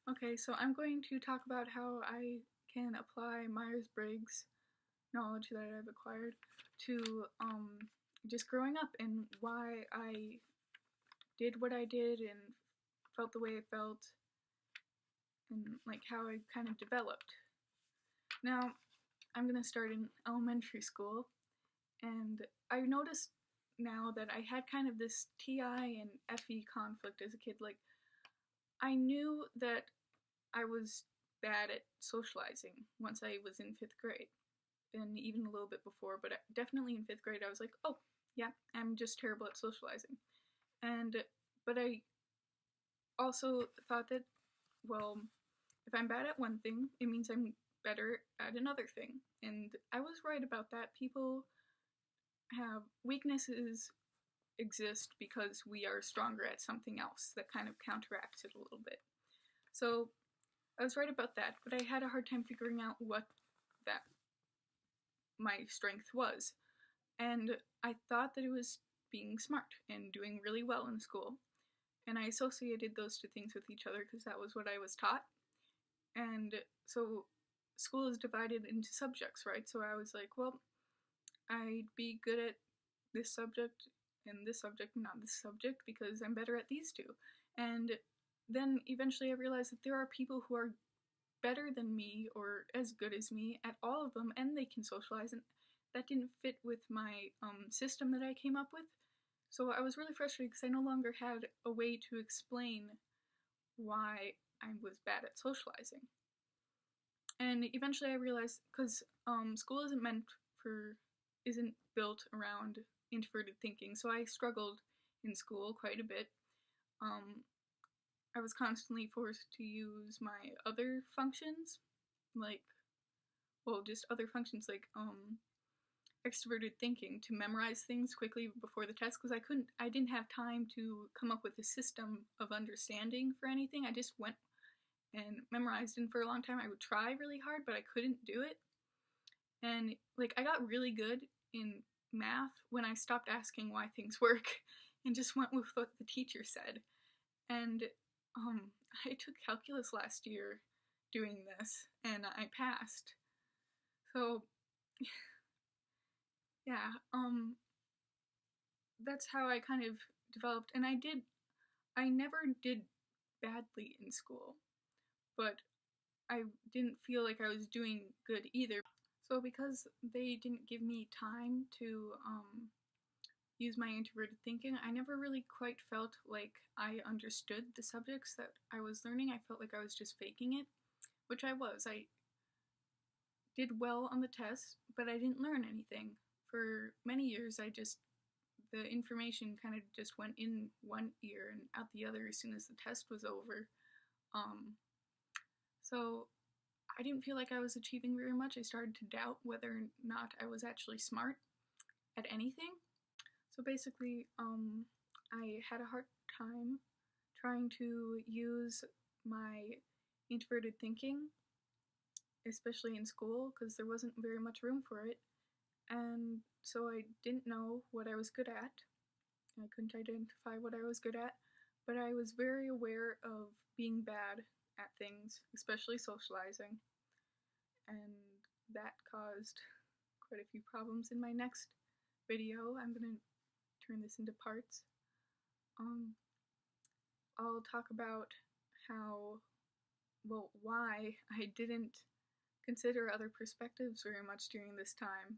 Okay, so I'm going to talk about how I can apply Myers-Briggs knowledge that I've acquired to just growing up and why I did what I did and felt the way I felt and like how I kind of developed. Now, I'm going to start in elementary school, and I noticed now that I had kind of this TI and FE conflict as a kid. Like, I knew that I was bad at socializing once I was in fifth grade, and even a little bit before, but definitely in fifth grade, I was like, oh, yeah, I'm just terrible at socializing. And, but I also thought that, well, if I'm bad at one thing, it means I'm better at another thing. And I was right about that. People have weaknesses exist because we are stronger at something else that kind of counteracts it a little bit. So I was right about that, but I had a hard time figuring out what that my strength was. And I thought that it was being smart and doing really well in school. And I associated those two things with each other because that was what I was taught. And so school is divided into subjects, right? So I was like, well, I'd be good at this subject and this subject and not this subject because I'm better at these two. And then eventually I realized that there are people who are better than me or as good as me at all of them and they can socialize, and that didn't fit with my system that I came up with. So I was really frustrated because I no longer had a way to explain why I was bad at socializing. And eventually I realized because school isn't built around introverted thinking, so I struggled in school quite a bit. Um, I was constantly forced to use my other functions, like, well, just other functions like extroverted thinking to memorize things quickly before the test because I didn't have time to come up with a system of understanding for anything. I just went and memorized, and for a long time I would try really hard, but I couldn't do it. And like I got really good in math when I stopped asking why things work and just went with what the teacher said. And I took calculus last year doing this and I passed. So yeah, that's how I kind of developed, and I never did badly in school, but I didn't feel like I was doing good either. So because they didn't give me time to use my introverted thinking, I never really quite felt like I understood the subjects that I was learning. I felt like I was just faking it, which I was. I did well on the test, but I didn't learn anything. For many years, the information kind of just went in one ear and out the other as soon as the test was over. Um, so I didn't feel like I was achieving very much. I started to doubt whether or not I was actually smart at anything. So basically, I had a hard time trying to use my introverted thinking, especially in school, because there wasn't very much room for it. And so I didn't know what I was good at. I couldn't identify what I was good at, but I was very aware of being bad at things, especially socializing. And that caused quite a few problems. In my next video, I'm going to turn this into parts. I'll talk about why I didn't consider other perspectives very much during this time.